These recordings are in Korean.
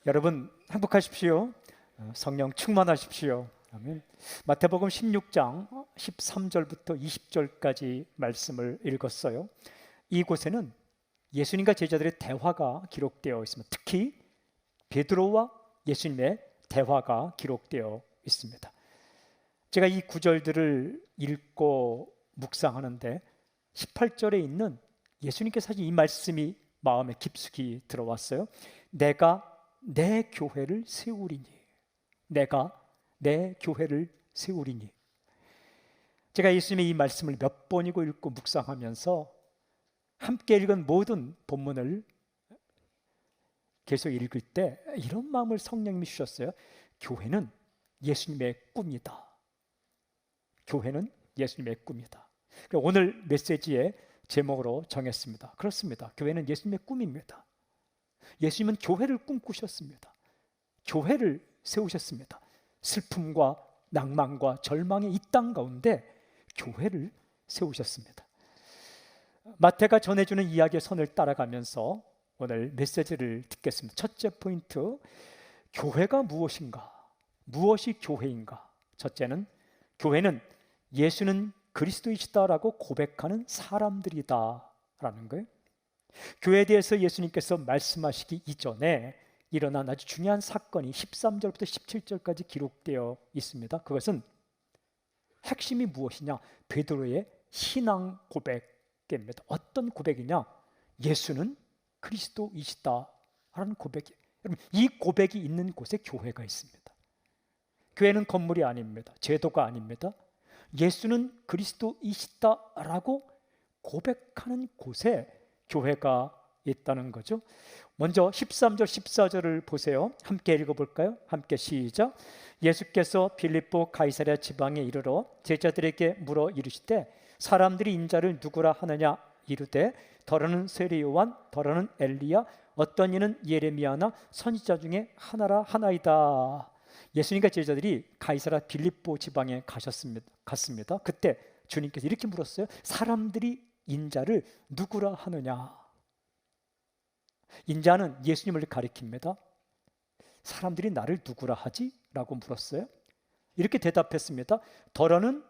여러분 행복하십시오. 성령 충만하십시오. 아멘. 마태복음 16장 13절부터 20절까지 말씀을 읽었어요. 이곳에는 예수님과 제자들의 대화가 기록되어 있습니다. 특히 베드로와 예수님의 대화가 기록되어 있습니다. 제가 이 구절들을 읽고 묵상하는데 18절에 있는 예수님께서 하신 이 말씀이 마음에 깊숙이 들어왔어요. 내가 내 교회를 세우리니, 내가 내 교회를 세우리니. 제가 예수님의 이 말씀을 몇 번이고 읽고 묵상하면서 함께 읽은 모든 본문을 계속 읽을 때 이런 마음을 성령님이 주셨어요. 교회는 예수님의 꿈이다. 교회는 예수님의 꿈이다. 오늘 메시지의 제목으로 정했습니다. 그렇습니다. 교회는 예수님의 꿈입니다. 예수님은 교회를 꿈꾸셨습니다. 교회를 세우셨습니다. 슬픔과 낭만과 절망의 이 땅 가운데 교회를 세우셨습니다. 마태가 전해주는 이야기의 선을 따라가면서 오늘 메시지를 듣겠습니다. 첫째 포인트, 교회가 무엇인가? 무엇이 교회인가? 첫째는 교회는 예수는 그리스도이시다라고 고백하는 사람들이다 라는 거예요. 교회에 대해서 예수님께서 말씀하시기 이전에 일어난 아주 중요한 사건이 13절부터 17절까지 기록되어 있습니다. 그것은 핵심이 무엇이냐? 베드로의 신앙 고백입니다. 어떤 고백이냐? 예수는 그리스도이시다라는 고백이에요. 여러분, 이 고백이 있는 곳에 교회가 있습니다. 교회는 건물이 아닙니다. 제도가 아닙니다. 예수는 그리스도이시다라고 고백하는 곳에 교회가 있다는 거죠. 먼저 13절 14절을 보세요. 함께 읽어볼까요? 함께 시작. 예수께서 빌립보 가이사랴 지방에 이르러 제자들에게 물어 이르시되 사람들이 인자를 누구라 하느냐 이르되 더러는 세례 요한, 더러는 엘리야, 어떤 이는 예레미야나 선지자 중에 하나라 하나이다. 예수님과 제자들이 가이사랴 빌립보 지방에 갔습니다. 그때 주님께서 이렇게 물었어요. 사람들이 인자를 누구라 하느냐? 인자는 예수님을 가리킵니다. 사람들이 나를 누구라 하지? 라고 물었어요. 이렇게 대답했습니다. 더러는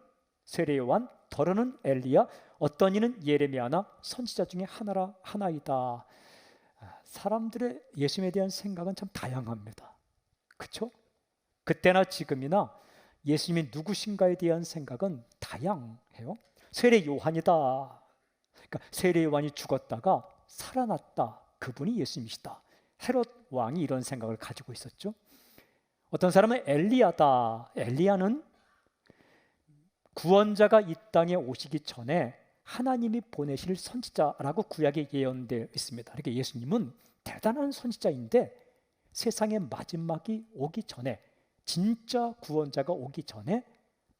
세례 요한, 더러는 엘리야, 어떤 이는 예레미야나 선지자 중에 하나라 하나이다. 사람들의 예수님에 대한 생각은 참 다양합니다. 그렇죠? 그때나 지금이나 예수님이 누구신가에 대한 생각은 다양해요. 세례 요한이다. 그러니까 세례 요한이 죽었다가 살아났다. 그분이 예수님이시다. 헤롯 왕이 이런 생각을 가지고 있었죠. 어떤 사람은 엘리야다. 엘리야는 구원자가 이 땅에 오시기 전에 하나님이 보내실 선지자라고 구약에 예언되어 있습니다. 그러니까 예수님은 대단한 선지자인데 세상의 마지막이 오기 전에, 진짜 구원자가 오기 전에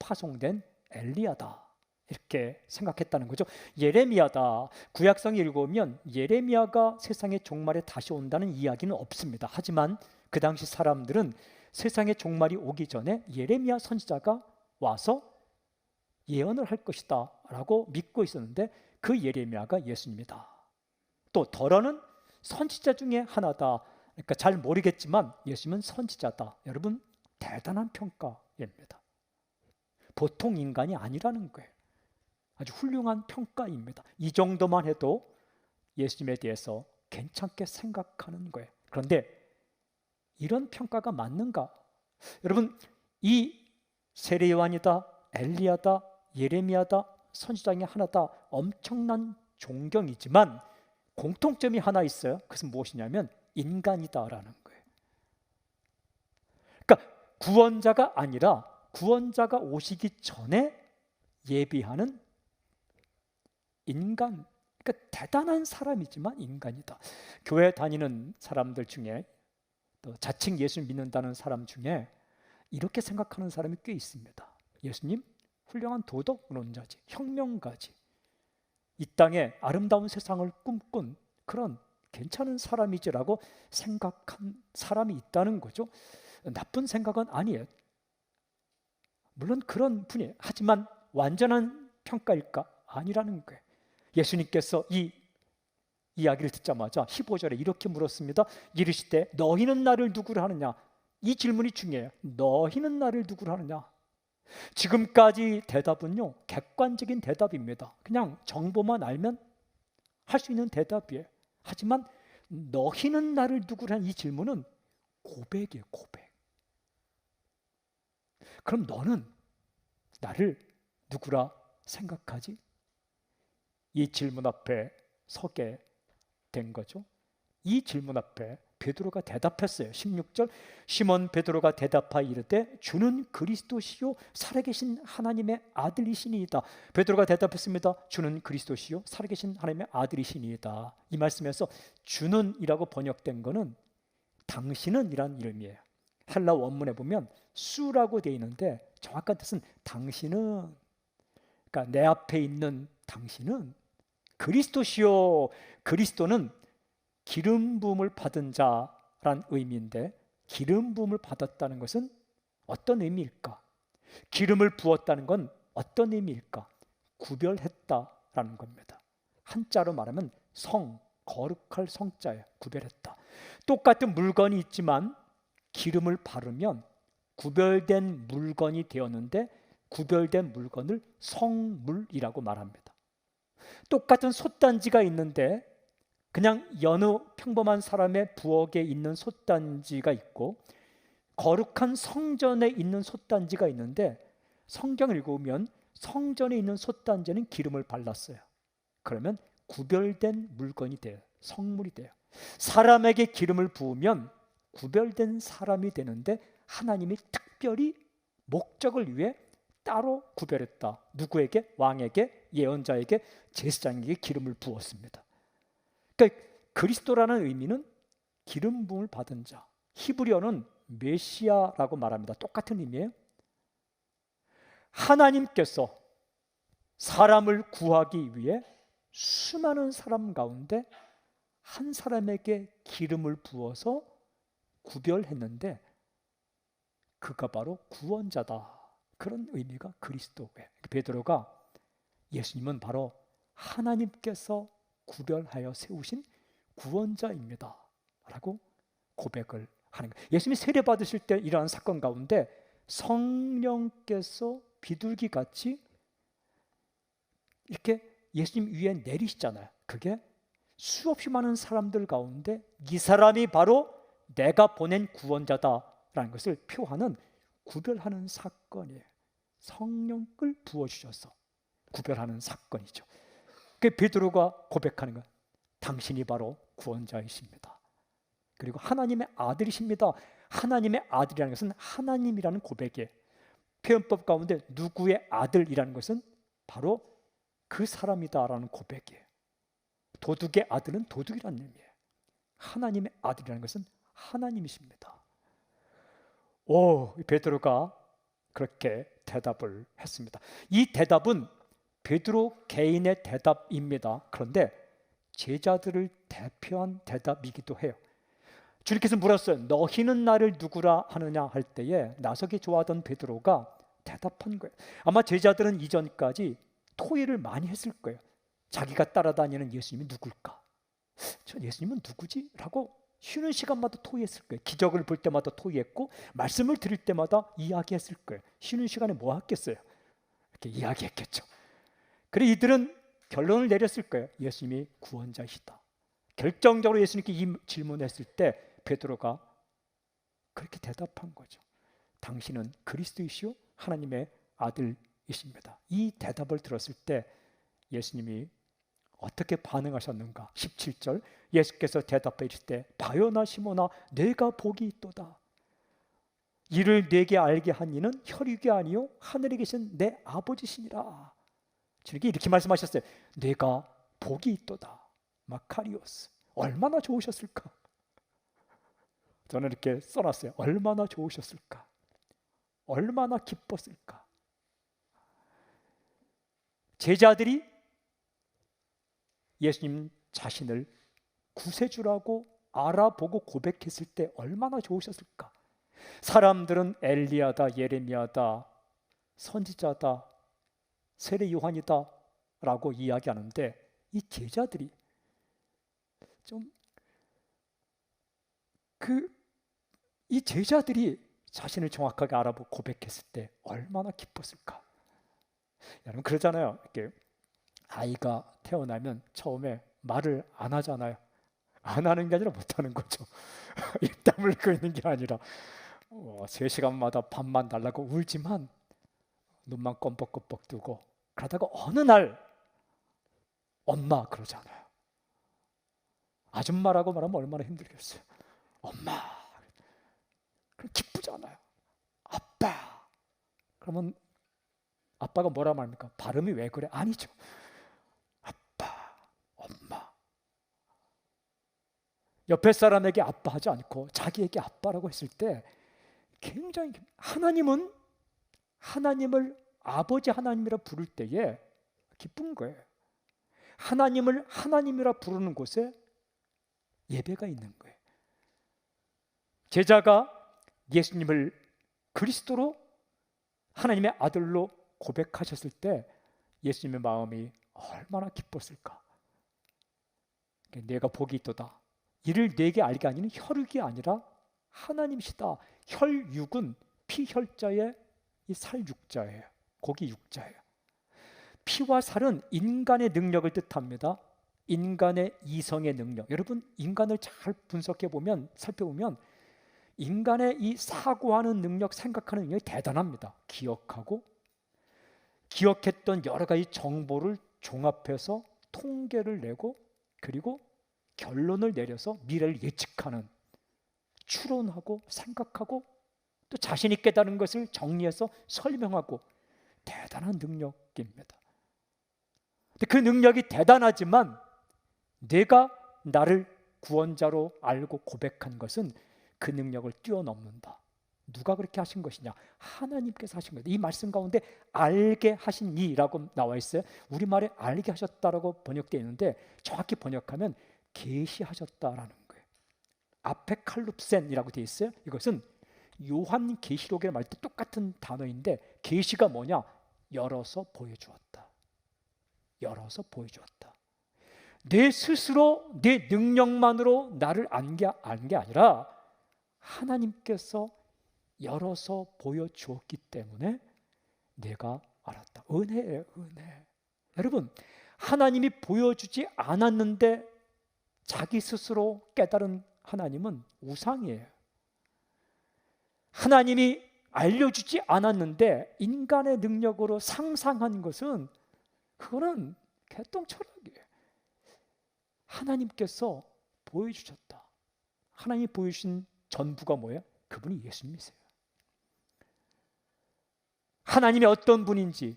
파송된 엘리야다. 이렇게 생각했다는 거죠. 예레미야다. 구약성 읽으면 예레미야가 세상의 종말에 다시 온다는 이야기는 없습니다. 하지만 그 당시 사람들은 세상의 종말이 오기 전에 예레미야 선지자가 와서 예언을 할 것이다 라고 믿고 있었는데 그 예레미야가 예수님이다. 또 더러는 선지자 중에 하나다. 그러니까 잘 모르겠지만 예수님은 선지자다. 여러분, 대단한 평가입니다. 보통 인간이 아니라는 거예요. 아주 훌륭한 평가입니다. 이 정도만 해도 예수님에 대해서 괜찮게 생각하는 거예요. 그런데 이런 평가가 맞는가? 여러분, 이 세례 요한이다, 엘리야다, 예레미야다, 선지자 중에 하나다. 엄청난 존경이지만 공통점이 하나 있어요. 그것은 무엇이냐면 인간이다라는 거예요. 그러니까 구원자가 아니라 구원자가 오시기 전에 예비하는 인간, 그러니까 대단한 사람이지만 인간이다. 교회 다니는 사람들 중에 또 자칭 예수 믿는다는 사람 중에 이렇게 생각하는 사람이 꽤 있습니다. 예수님 훌륭한 도덕론자지, 혁명가지, 이 땅에 아름다운 세상을 꿈꾼 그런 괜찮은 사람이지라고 생각한 사람이 있다는 거죠. 나쁜 생각은 아니에요. 물론 그런 분이에요. 하지만 완전한 평가일까? 아니라는 거예요. 예수님께서 이 이야기를 듣자마자 15절에 이렇게 물었습니다. 이르시되 너희는 나를 누구로 하느냐? 이 질문이 중요해요. 너희는 나를 누구로 하느냐? 지금까지 대답은요, 객관적인 대답입니다. 그냥 정보만 알면 할 수 있는 대답이에요. 하지만 너희는 나를 누구로 하는 이 질문은 고백이에요, 고백. 그럼 너는 나를 누구라 생각하지? 이 질문 앞에 서게 된 거죠. 이 질문 앞에 베드로가 대답했어요. 16절 시몬 베드로가 대답하여 이르되 주는 그리스도시요 살아계신 하나님의 아들이시니이다. 베드로가 대답했습니다. 주는 그리스도시요 살아계신 하나님의 아들이시니이다. 이 말씀에서 주는이라고 번역된 거는 당신은 이란 이름이에요. 헬라 원문에 보면 수라고 되어 있는데 정확한 뜻은 당신은, 그러니까 내 앞에 있는 당신은 그리스도시요. 그리스도는 기름 부음을 받은 자란 의미인데 기름 부음을 받았다는 것은 어떤 의미일까? 기름을 부었다는 건 어떤 의미일까? 구별했다라는 겁니다. 한자로 말하면 성, 거룩할 성자예요. 구별했다. 똑같은 물건이 있지만 기름을 바르면 구별된 물건이 되었는데 구별된 물건을 성물이라고 말합니다. 똑같은 솥단지가 있는데 그냥 여느 평범한 사람의 부엌에 있는 솥단지가 있고 거룩한 성전에 있는 솥단지가 있는데 성경을 읽으면 성전에 있는 솥단지는 기름을 발랐어요. 그러면 구별된 물건이 돼요. 성물이 돼요. 사람에게 기름을 부으면 구별된 사람이 되는데 하나님이 특별히 목적을 위해 따로 구별했다. 누구에게? 왕에게, 예언자에게, 제사장에게 기름을 부었습니다. 그러니까 그리스도라는 의미는 기름 부음을 받은 자. 히브리어는 메시아라고 말합니다. 똑같은 의미예요. 하나님께서 사람을 구하기 위해 수많은 사람 가운데 한 사람에게 기름을 부어서 구별했는데 그가 바로 구원자다. 그런 의미가 그리스도예요. 베드로가 예수님은 바로 하나님께서 구별하여 세우신 구원자입니다 라고 고백을 하는 거예요. 예수님이 세례 받으실 때 이러한 사건 가운데 성령께서 비둘기같이 이렇게 예수님 위에 내리시잖아요. 그게 수없이 많은 사람들 가운데 이 사람이 바로 내가 보낸 구원자다라는 것을 표하는 구별하는 사건이에요. 성령을 부어주셔서 구별하는 사건이죠. 그 베드로가 고백하는 것, 당신이 바로 구원자이십니다. 그리고 하나님의 아들이십니다. 하나님의 아들이라는 것은 하나님이라는 고백이에요. 표현법 가운데 누구의 아들이라는 것은 바로 그 사람이다라는 고백이에요. 도둑의 아들은 도둑이라는 의미예요. 하나님의 아들이라는 것은 하나님이십니다. 베드로가 그렇게 대답을 했습니다. 이 대답은 베드로 개인의 대답입니다. 그런데 제자들을 대표한 대답이기도 해요. 주님께서 물었어요. 너희는 나를 누구라 하느냐 할 때에 나서기 좋아하던 베드로가 대답한 거예요. 아마 제자들은 이전까지 토의를 많이 했을 거예요. 자기가 따라다니는 예수님이 누굴까? 저 예수님은 누구지? 라고 쉬는 시간마다 토의했을 거예요. 기적을 볼 때마다 토의했고 말씀을 들을 때마다 이야기했을 거예요. 쉬는 시간에 뭐 했겠어요? 이렇게 이야기했겠죠. 그래 이들은 결론을 내렸을 거예요. 예수님이 구원자이시다. 결정적으로 예수님께 이 질문했을 때 베드로가 그렇게 대답한 거죠. 당신은 그리스도이시요 하나님의 아들이십니다. 이 대답을 들었을 때 예수님이 어떻게 반응하셨는가? 17절 예수께서 대답해 주실 때 바요나 시모나 내가 복이 있도다. 이를 내게 알게 한 이는 혈육이 아니요 하늘에 계신 내 아버지시니라. 주님께 이렇게 말씀하셨어요. 내가 복이 있도다. 마카리오스. 얼마나 좋으셨을까? 저는 이렇게 써놨어요. 얼마나 좋으셨을까? 얼마나 기뻤을까? 제자들이 예수님 자신을 구세주라고 알아보고 고백했을 때 얼마나 좋으셨을까? 사람들은 엘리야다, 예레미야다, 선지자다, 세례 요한이다 라고 이야기하는데 이 제자들이 좀 이 제자들이 자신을 정확하게 알아보고 고백했을 때 얼마나 기뻤을까. 여러분 그러잖아요. 이렇게 아이가 태어나면 처음에 말을 안 하잖아요. 안 하는 게 아니라 못 하는 거죠. 입 다물고 있는 게 아니라 3시간마다 밥만 달라고 울지만 눈만 껌뻑껌뻑 뜨고, 그러다가 어느 날 엄마 그러잖아요. 아줌마라고 말하면 얼마나 힘들겠어요. 엄마. 그럼 기쁘잖아요. 아빠. 그러면 아빠가 뭐라 말합니까? 발음이 왜 그래? 아니죠. 아빠, 엄마. 옆에 사람에게 아빠 하지 않고 자기에게 아빠라고 했을 때 굉장히, 하나님은 하나님을 아버지 하나님이라 부를 때에 기쁜 거예요. 하나님을 하나님이라 부르는 곳에 예배가 있는 거예요. 제자가 예수님을 그리스도로 하나님의 아들로 고백하셨을 때 예수님의 마음이 얼마나 기뻤을까. 내가 복이 있도다. 이를 내게 알게 하니는 혈육이 아니라 하나님이시다. 혈육은 피혈자의 이 살육자예요. 고기 육자예요. 피와 살은 인간의 능력을 뜻합니다. 인간의 이성의 능력. 여러분 인간을 잘 분석해 보면, 살펴보면 인간의 이 사고하는 능력, 생각하는 능력이 대단합니다. 기억했던 여러 가지 정보를 종합해서 통계를 내고, 그리고 결론을 내려서 미래를 예측하는, 추론하고 생각하고 또 자신이 깨달은 것을 정리해서 설명하고, 대단한 능력입니다. 근데 그 능력이 대단하지만 내가 나를 구원자로 알고 고백한 것은 그 능력을 뛰어넘는다. 누가 그렇게 하신 것이냐? 하나님께서 하신 거예요. 이 말씀 가운데 알게 하신 이라고 나와 있어요. 우리말에 알게 하셨다라고 번역되어 있는데 정확히 번역하면 계시하셨다라는 거예요. 아페칼룹센이라고 되어 있어요. 이것은 요한계시록에 말 때 똑같은 단어인데, 계시가 뭐냐? 열어서 보여주었다. 열어서 보여주었다. 내 스스로 내 능력만으로 나를 안 게 아니라 하나님께서 열어서 보여주었기 때문에 내가 알았다. 은혜예요, 은혜. 여러분, 하나님이 보여주지 않았는데 자기 스스로 깨달은 하나님은 우상이에요. 하나님이 알려주지 않았는데 인간의 능력으로 상상한 것은, 그거는 개똥철학이에요. 하나님께서 보여주셨다. 하나님이 보여주신 전부가 뭐예요? 그분이 예수님이세요. 하나님이 어떤 분인지,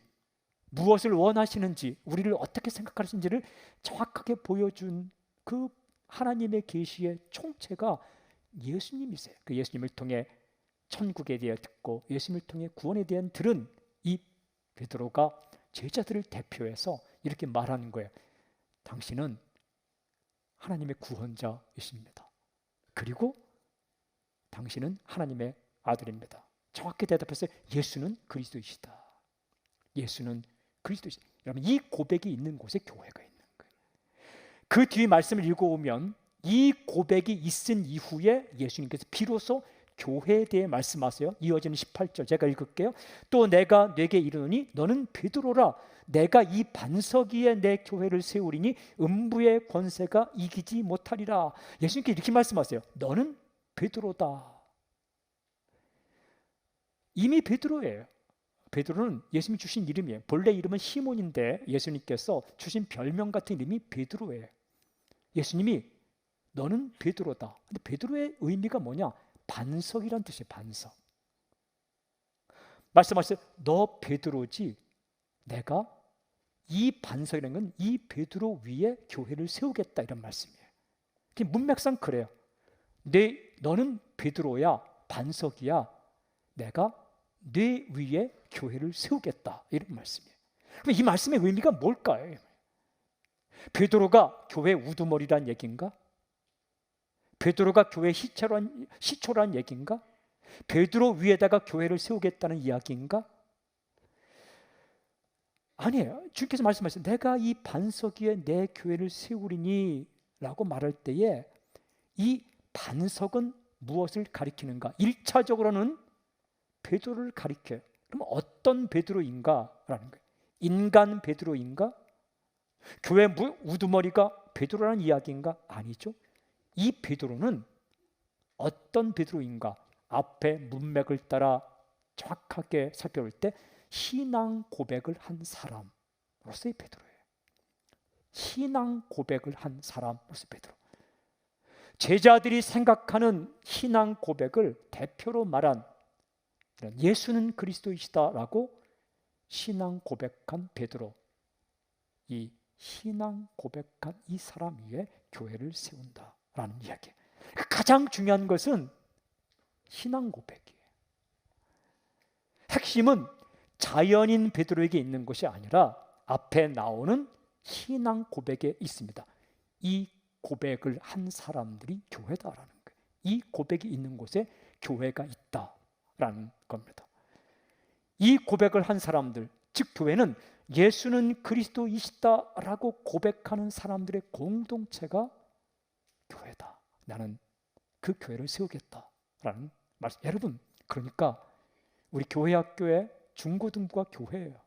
무엇을 원하시는지, 우리를 어떻게 생각하시는지를 정확하게 보여준 그 하나님의 계시의 총체가 예수님이세요. 그 예수님을 통해 천국에 대해 듣고 예수님을 통해 구원에 대한 들은 이 베드로가 제자들을 대표해서 이렇게 말하는 거예요. 당신은 하나님의 구원자이십니다. 그리고 당신은 하나님의 아들입니다. 정확히 대답했어요. 예수는 그리스도이시다. 예수는 그리스도이시다. 여러분, 이 고백이 있는 곳에 교회가 있는 거예요. 그 뒤 말씀을 읽어보면 이 고백이 있은 이후에 예수님께서 비로소 교회에 대해 말씀하세요. 이어지는 18절 제가 읽을게요. 또 내가 네게 이르노니 너는 베드로라. 내가 이 반석 위에 내 교회를 세우리니 음부의 권세가 이기지 못하리라. 예수님께 이렇게 말씀하세요. 너는 베드로다. 이미 베드로예요. 베드로는 예수님이 주신 이름이에요. 본래 이름은 시몬인데 예수님께서 주신 별명 같은 이름이 베드로예요. 예수님이 너는 베드로다. 근데 베드로의 의미가 뭐냐? 반석이란 뜻이에요. 반석. 말씀하셨어요. 너 베드로지. 내가 이 반석이라는 건 이 베드로 위에 교회를 세우겠다, 이런 말씀이에요. 문맥상 그래요. 너는 베드로야, 반석이야. 내가 네 위에 교회를 세우겠다, 이런 말씀이에요. 그럼 이 말씀의 의미가 뭘까요? 베드로가 교회 우두머리란 얘기인가? 베드로가 교회 시초란 얘기인가? 베드로 위에다가 교회를 세우겠다는 이야기인가? 아니에요. 주님께서 말씀하셨어요. 내가 이 반석 위에 내 교회를 세우리니 라고 말할 때에 이 반석은 무엇을 가리키는가? 1차적으로는 베드로를 가리켜요. 그럼 어떤 베드로인가라는 거예요. 인간 베드로인가? 교회 우두머리가 베드로라는 이야기인가? 아니죠. 이 베드로는 어떤 베드로인가? 앞에 문맥을 따라 정확하게 살펴볼 때 신앙 고백을 한 사람으로서의 베드로예요. 신앙 고백을 한 사람으로서의 베드로. 제자들이 생각하는 신앙 고백을 대표로 말한 예수는 그리스도이시다라고 신앙 고백한 베드로. 이 신앙 고백한 이 사람 위에 교회를 세운다라는 이야기예요. 가장 중요한 것은 신앙 고백이에요. 핵심은 자연인 베드로에게 있는 것이 아니라 앞에 나오는 신앙 고백에 있습니다. 이 고백을 한 사람들이 교회다라는 거예요. 이 고백이 있는 곳에 교회가 있다라는 겁니다. 이 고백을 한 사람들, 즉 교회는 예수는 그리스도이시다라고 고백하는 사람들의 공동체가 교회다. 나는 그 교회를 세우겠다라는 말씀. 여러분, 그러니까 우리 교회 학교의 중고등부가 교회예요.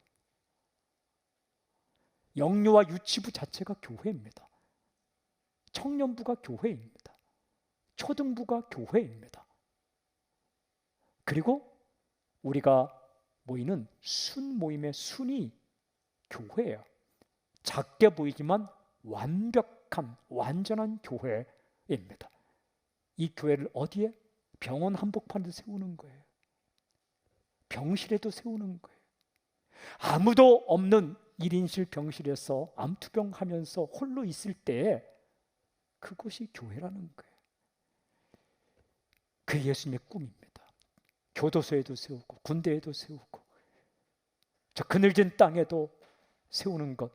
영유아 유치부 자체가 교회입니다. 청년부가 교회입니다. 초등부가 교회입니다. 그리고 우리가 모이는 순 모임의 순이 교회예요. 작게 보이지만 완벽한 완전한 교회입니다. 이 교회를 어디에? 병원 한복판에도 세우는 거예요. 병실에도 세우는 거예요. 아무도 없는 1인실 병실에서 암투병 하면서 홀로 있을 때에 그것이 교회라는 거예요. 그 예수님의 꿈입니다. 교도소에도 세우고 군대에도 세우고 저 그늘진 땅에도 세우는 것,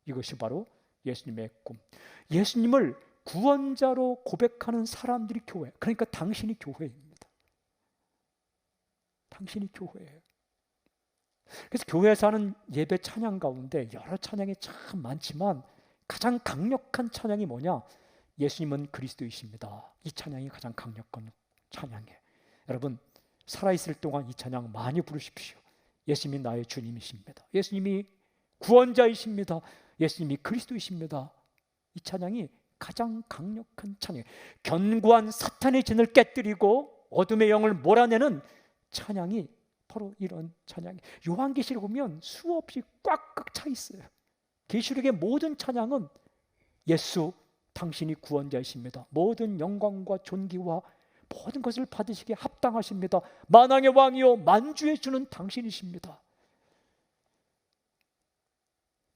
이것이 바로 예수님의 꿈. 예수님을 구원자로 고백하는 사람들이 교회. 그러니까 당신이 교회입니다. 당신이 교회예요. 그래서 교회에서 하는 예배 찬양 가운데 여러 찬양이 참 많지만 가장 강력한 찬양이 뭐냐? 예수님은 그리스도이십니다. 이 찬양이 가장 강력한 찬양이에요. 여러분, 살아있을 동안 이 찬양 많이 부르십시오. 예수님이 나의 주님이십니다. 예수님이 구원자이십니다. 예수님이 그리스도이십니다. 이 찬양이 가장 강력한 찬양이에요. 견고한 사탄의 진을 깨뜨리고 어둠의 영을 몰아내는 찬양이 바로 이런 찬양이에요. 요한계시록 보면 수없이 꽉꽉 차 있어요. 계시록의 모든 찬양은 예수 당신이 구원자이십니다. 모든 영광과 존귀와 모든 것을 받으시기에 합당하십니다. 만왕의 왕이요 만주의 주는 당신이십니다.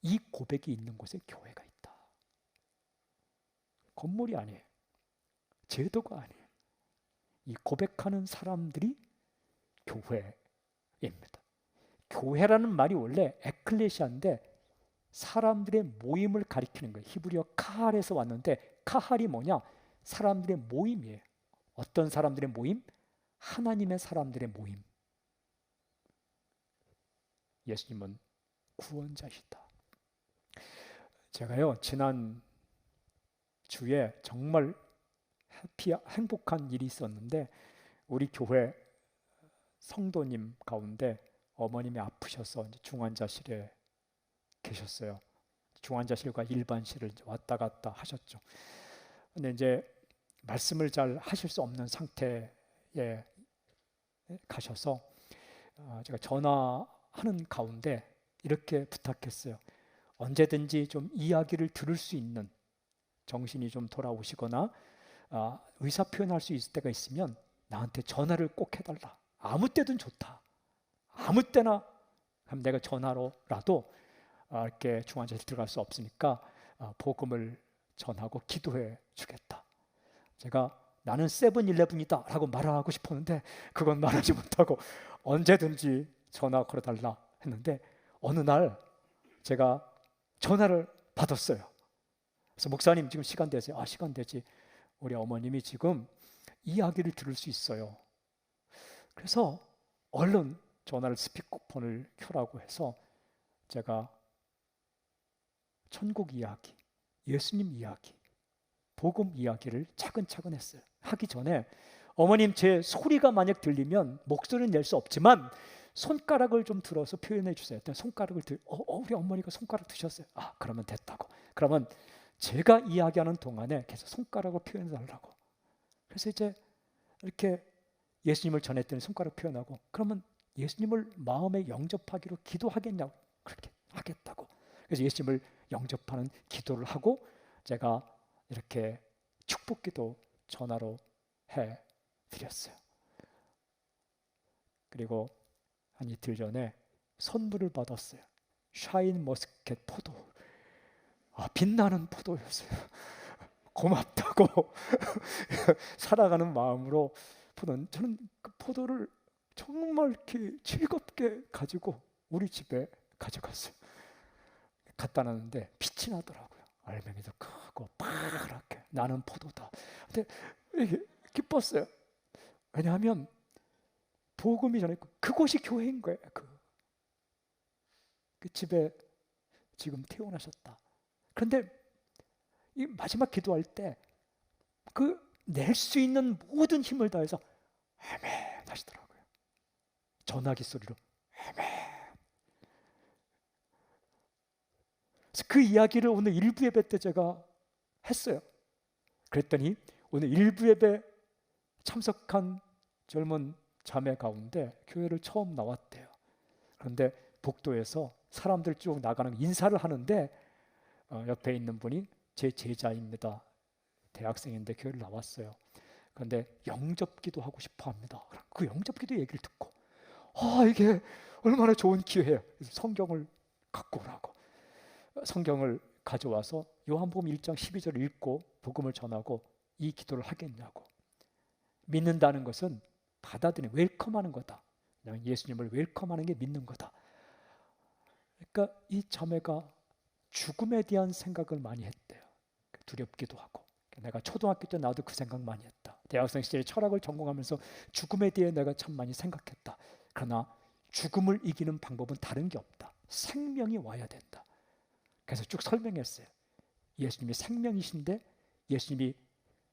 이 고백이 있는 곳에 교회가 있다. 건물이 아니에요. 제도가 아니에요. 이 고백하는 사람들이 교회입니다. 교회라는 말이 원래 에클레시아인데 사람들의 모임을 가리키는 거예요. 히브리어 카할에서 왔는데 카할이 뭐냐? 사람들의 모임이에요. 어떤 사람들의 모임? 하나님의 사람들의 모임. 예수님은 구원자시다. 제가요 지난 주에 정말 행복한 일이 있었는데 우리 교회 성도님 가운데 어머님이 아프셔서 중환자실에 계셨어요. 중환자실과 일반실을 왔다 갔다 하셨죠. 근데 이제 말씀을 잘 하실 수 없는 상태에 가셔서 제가 전화하는 가운데 이렇게 부탁했어요. 언제든지 좀 이야기를 들을 수 있는, 정신이 좀 돌아오시거나 의사 표현할 수 있을 때가 있으면 나한테 전화를 꼭 해달라. 아무 때든 좋다. 아무 때나. 그럼 내가 전화로라도 이렇게 중환자실 들어갈 수 없으니까 복음을 전하고 기도해 주겠다. 제가 나는 세븐일레븐이다 라고 말하고 싶었는데 그건 말하지 못하고 언제든지 전화 걸어달라 했는데 어느 날 제가 전화를 받았어요. 그래서 목사님 지금 시간 되세요? 시간 되지. 우리 어머님이 지금 이야기를 들을 수 있어요. 그래서 얼른 전화를 스피커폰을 켜라고 해서 제가 천국 이야기, 예수님 이야기 복음 이야기를 차근차근 했어요. 하기 전에 어머님 제 소리가 만약 들리면 목소리는 낼 수 없지만 손가락을 좀 들어서 표현해 주세요. 손가락을 우리 어머니가 손가락 드셨어요. 그러면 됐다고. 그러면 제가 이야기하는 동안에 계속 손가락을 표현해 달라고. 그래서 이제 이렇게 예수님을 전했더니 손가락 표현하고, 그러면 예수님을 마음에 영접하기로 기도하겠냐고. 그렇게 하겠다고. 그래서 예수님을 영접하는 기도를 하고 제가 이렇게 축복기도 전화로 해드렸어요. 그리고 한 이틀 전에 선물을 받았어요. 샤인 머스켓 포도. 빛나는 포도였어요. 고맙다고 살아가는 마음으로 저는 그 포도를 정말 이렇게 즐겁게 가지고 우리 집에 가져갔어요. 갖다 놨는데 빛이 나더라고요. 알맹이도 크고 파랗게 나는 포도다. 근데 기뻤어요. 왜냐하면 복음이 전했고 그곳이 교회인 거예요. 그 집에 지금 태어나셨다. 그런데 이 마지막 기도할 때 낼 수 있는 모든 힘을 다해서 아멘 하시더라고요. 전화기 소리로 아멘. 그래서 그 이야기를 오늘 일부 예배 때 제가 했어요. 그랬더니 오늘 일부 예배 참석한 젊은 자매 가운데 교회를 처음 나왔대요. 그런데 복도에서 사람들 쭉 나가는 인사를 하는데 옆에 있는 분이 제 제자입니다. 대학생인데 교회를 나왔어요. 그런데 영접기도 하고 싶어 합니다. 그 영접기도 얘기를 듣고 이게 얼마나 좋은 기회예요. 그래서 성경을 갖고 오라고. 성경을 가져와서 요한복음 1장 12절을 읽고 복음을 전하고 이 기도를 하겠냐고. 믿는다는 것은 받아들이는, 웰컴하는 거다. 그냥 예수님을 웰컴하는 게 믿는 거다. 그러니까 이 자매가 죽음에 대한 생각을 많이 했대요. 두렵기도 하고. 내가 초등학교 때 나도 그 생각 많이 했다. 대학생 시절에 철학을 전공하면서 죽음에 대해 내가 참 많이 생각했다. 그러나 죽음을 이기는 방법은 다른 게 없다. 생명이 와야 된다. 그래서 쭉 설명했어요. 예수님이 생명이신데 예수님이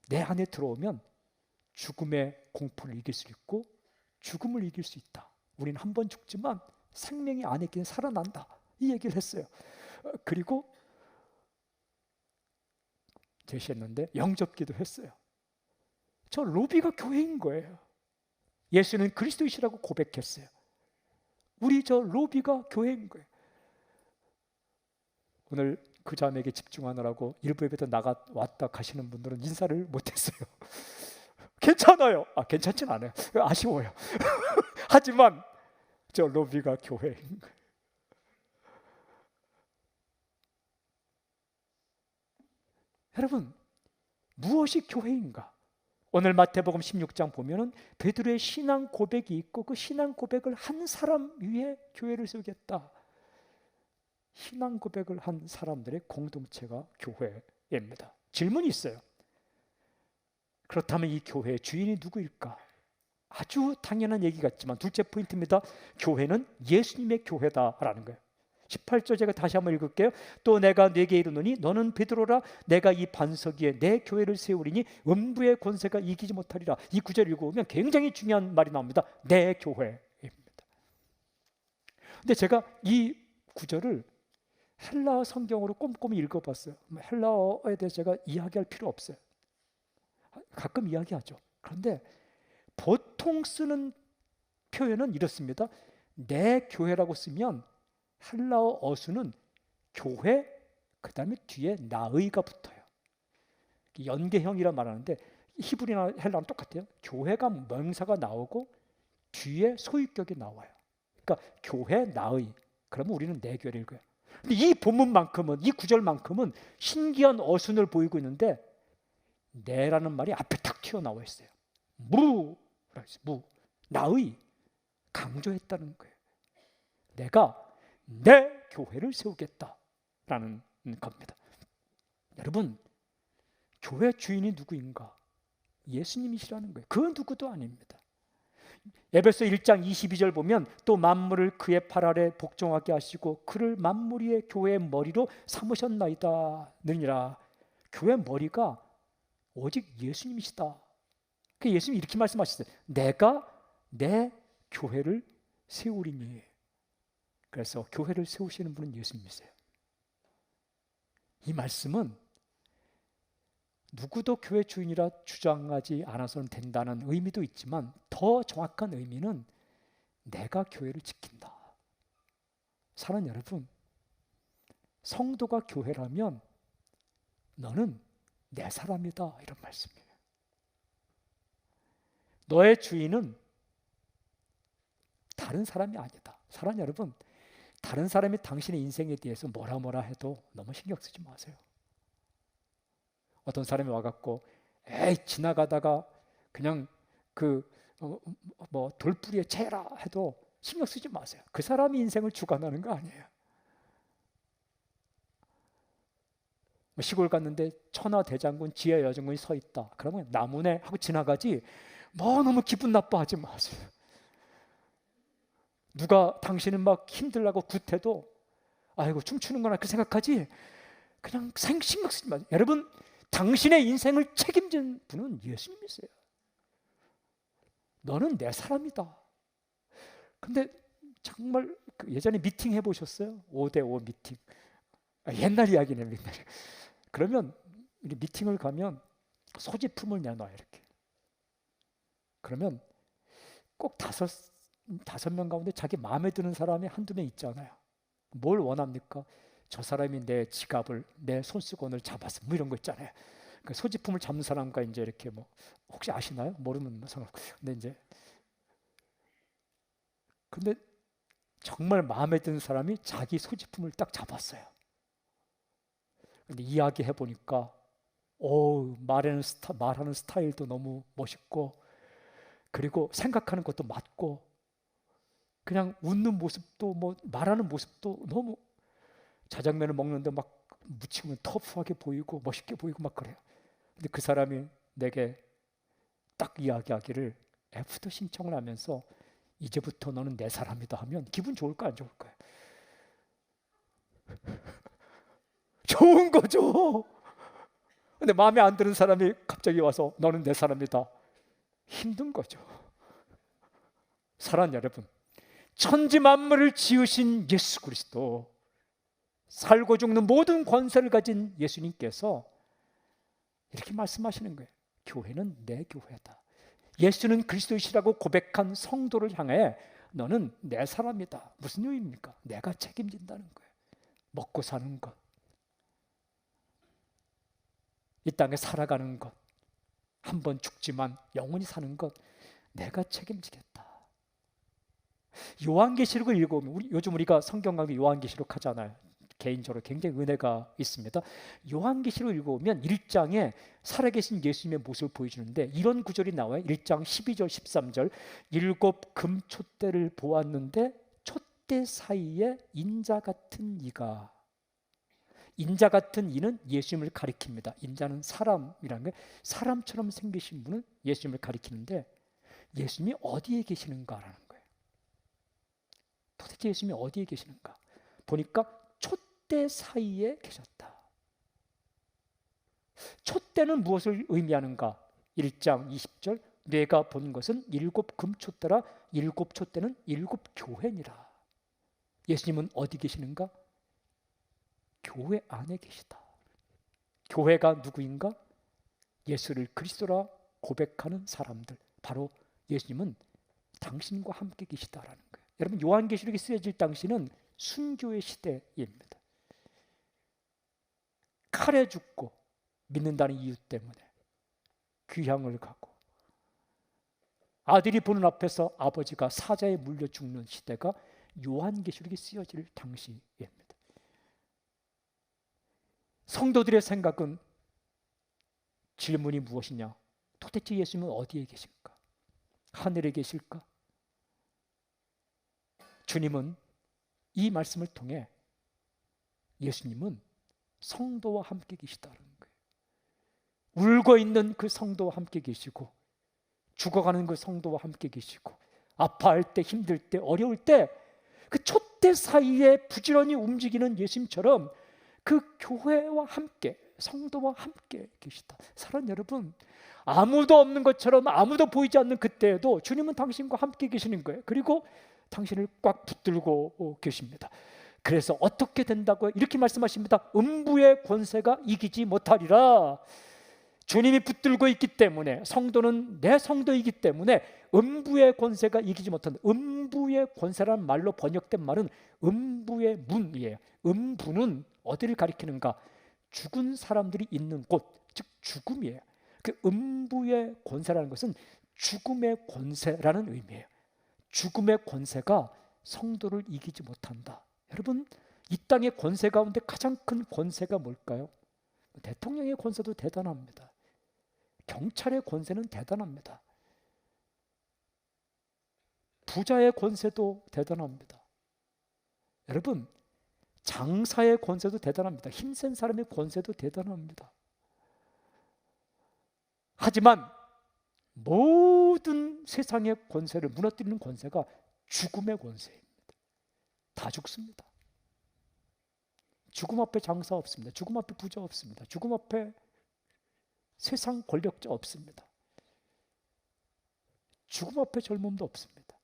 내 안에 들어오면 죽음의 공포를 이길 수 있고 죽음을 이길 수 있다. 우리는 한 번 죽지만 생명이 안에 있기는 살아난다. 이 얘기를 했어요. 그리고 제시했는데 영접기도 했어요. 저 로비가 교회인 거예요. 예수는 그리스도이시라고 고백했어요. 우리 저 로비가 교회인 거예요. 오늘 그 자매에게 집중하느라고 일부 예배 때 왔다 가시는 분들은 인사를 못했어요. 괜찮아요. 괜찮진 않아요. 아쉬워요. 하지만 저 로비가 교회인 거예요. 여러분, 무엇이 교회인가? 오늘 마태복음 16장 보면은 베드로의 신앙 고백이 있고 그 신앙 고백을 한 사람 위에 교회를 세우겠다. 신앙 고백을 한 사람들의 공동체가 교회입니다. 질문이 있어요. 그렇다면 이 교회의 주인이 누구일까? 아주 당연한 얘기 같지만 둘째 포인트입니다. 교회는 예수님의 교회다라는 거예요. 18절 제가 다시 한번 읽을게요. 또 내가 네게 이르노니 너는 베드로라. 내가 이 반석 위에 내 교회를 세우리니 음부의 권세가 이기지 못하리라. 이 구절 읽어보면 굉장히 중요한 말이 나옵니다. 내 교회입니다. 근데 제가 이 구절을 헬라어 성경으로 꼼꼼히 읽어봤어요. 헬라어에 대해서 제가 이야기할 필요 없어요. 가끔 이야기하죠. 그런데 보통 쓰는 표현은 이렇습니다. 내 교회라고 쓰면 헬라어 어수는 교회, 그 다음에 뒤에 나의가 붙어요. 연계형이라 말하는데 히브리나 헬라어는 똑같아요. 교회가 명사가 나오고 뒤에 소유격이 나와요. 그러니까 교회, 나의. 그러면 우리는 내 교회를 읽어요. 근데 이 본문만큼은, 이 구절만큼은 신기한 어순을 보이고 있는데 내라는 말이 앞에 탁 튀어나와 있어요. 무, 나의, 강조했다는 거예요. 내가 내 교회를 세우겠다라는 겁니다. 여러분, 교회 주인이 누구인가? 예수님이시라는 거예요. 그 누구도 아닙니다. 에베소 1장 22절 보면 또 만물을 그의 팔 아래 복종하게 하시고 그를 만물 위의 교회의 머리로 삼으셨나이다 느니라. 교회 머리가 오직 예수님이시다. 그 예수님이 이렇게 말씀하셨어요. 내가 내 교회를 세우리니. 그래서 교회를 세우시는 분은 예수님이세요. 이 말씀은 누구도 교회 주인이라 주장하지 않아서는 된다는 의미도 있지만 더 정확한 의미는 내가 교회를 지킨다. 사랑하는 여러분, 성도가 교회라면 너는 내 사람이다, 이런 말씀이에요. 너의 주인은 다른 사람이 아니다. 사랑하는 여러분, 다른 사람이 당신의 인생에 대해서 뭐라 해도 너무 신경 쓰지 마세요. 어떤 사람이 와갖고 에이 지나가다가 그냥 돌뿌리에 채라 해도 신경 쓰지 마세요. 그 사람이 인생을 주관하는 거 아니에요. 시골 갔는데 천하대장군 지혜여정군이 서 있다. 그러면 나무네 하고 지나가지 너무 기분 나빠하지 마세요. 누가 당신은 막 힘들라고 굿해도 아이고 춤추는 거나 그 생각하지 그냥 신경 쓰지 마세요. 여러분, 당신의 인생을 책임진 분은 예수님이세요. 너는 내 사람이다. 근데 정말 예전에 미팅 해보셨어요? 5대5 미팅. 옛날 이야기네, 옛날. 그러면 미팅을 가면 소지품을 내놔요, 이렇게. 그러면 꼭 다섯 명 가운데 자기 마음에 드는 사람이 한두 명 있잖아요. 뭘 원합니까? 저 사람이 내 지갑을, 내 손수건을 잡았어. 뭐 이런 거 있잖아요. 그 소지품을 잡는 사람과 이제 이렇게 혹시 아시나요? 모르면 상관없고. 근데 정말 마음에 드는 사람이 자기 소지품을 딱 잡았어요. 근데 이야기해 보니까 말하는 스타일도 너무 멋있고, 그리고 생각하는 것도 맞고, 그냥 웃는 모습도 말하는 모습도 너무, 자장면을 먹는데 막 무치면 터프하게 보이고 멋있게 보이고 막 그래요. 근데 그 사람이 내게 딱 이야기하기를 애프터 신청을 하면서 이제부터 너는 내 사람이다 하면 기분 좋을까 안 좋을까요? 좋은 거죠. 근데 마음에 안 드는 사람이 갑자기 와서 너는 내 사람이다, 힘든 거죠. 사랑하는 여러분, 천지 만물을 지으신 예수 그리스도, 살고 죽는 모든 권세를 가진 예수님께서 이렇게 말씀하시는 거예요. 교회는 내 교회다. 예수는 그리스도이시라고 고백한 성도를 향해 너는 내 사람이다. 무슨 의미입니까? 내가 책임진다는 거예요. 먹고 사는 것, 이 땅에 살아가는 것, 한 번 죽지만 영원히 사는 것, 내가 책임지겠다. 요한계시록을 읽어보면, 요즘 우리가 성경 강의 요한계시록 하잖아요. 개인적으로 굉장히 은혜가 있습니다. 요한계시록 읽어보면 1장에 살아계신 예수님의 모습을 보여주는데 이런 구절이 나와요. 1장 12절 13절, 7 금촛대를 보았는데 촛대 사이에 인자 같은 이가, 인자 같은 이는 예수님을 가리킵니다. 인자는 사람이라는 거예요. 사람처럼 생기신 분은 예수님을 가리키는데 예수님이 어디에 계시는가라는 거예요. 도대체 예수님이 어디에 계시는가? 보니까 촛대 사이에 계셨다. 촛대는 무엇을 의미하는가? 1장 20절, 내가 본 것은 7 금촛대라. 7 촛대는 7 교회니라. 예수님은 어디 계시는가? 교회 안에 계시다. 교회가 누구인가? 예수를 그리스도라 고백하는 사람들, 바로 예수님은 당신과 함께 계시다라는 거예요. 여러분, 요한계시록이 쓰여질 당시는 순교의 시대입니다. 칼에 죽고 믿는다는 이유 때문에 귀향을 가고, 아들이 보는 앞에서 아버지가 사자에 물려 죽는 시대가 요한계시록이 쓰여질 당시입니다. 성도들의 생각은, 질문이 무엇이냐? 도대체 예수님은 어디에 계실까? 하늘에 계실까? 주님은 이 말씀을 통해 예수님은 성도와 함께 계시다는 거예요. 울고 있는 그 성도와 함께 계시고, 죽어가는 그 성도와 함께 계시고, 아파할 때, 힘들 때, 어려울 때 그 촛대 사이에 부지런히 움직이는 예수님처럼 그 교회와 함께, 성도와 함께 계시다. 사랑하는 여러분, 아무도 없는 것처럼 아무도 보이지 않는 그때에도 주님은 당신과 함께 계시는 거예요. 그리고 당신을 꽉 붙들고 계십니다. 그래서 어떻게 된다고요? 이렇게 말씀하십니다. 음부의 권세가 이기지 못하리라. 주님이 붙들고 있기 때문에, 성도는 내 성도이기 때문에 음부의 권세가 이기지 못한다. 음부의 권세라는 말로 번역된 말은 음부의 문이에요. 음부는 어디를 가리키는가? 죽은 사람들이 있는 곳, 즉 죽음이에요. 그 음부의 권세라는 것은 죽음의 권세라는 의미예요. 죽음의 권세가 성도를 이기지 못한다. 여러분, 이 땅의 권세 가운데 가장 큰 권세가 뭘까요? 대통령의 권세도 대단합니다. 경찰의 권세는 대단합니다. 부자의 권세도 대단합니다. 여러분, 장사의 권세도 대단합니다. 힘센 사람의 권세도 대단합니다. 하지만 모든 세상의 권세를 무너뜨리는 권세가 죽음의 권세입니다. 다 죽습니다. 죽음 앞에 장사 없습니다. 죽음 앞에 부자 없습니다. 죽음 앞에 세상 권력자 없습니다. 죽음 앞에 젊음도 없습니다.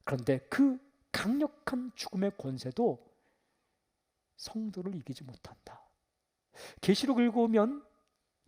그런데 그 강력한 죽음의 권세도 성도를 이기지 못한다. 계시록 읽어보면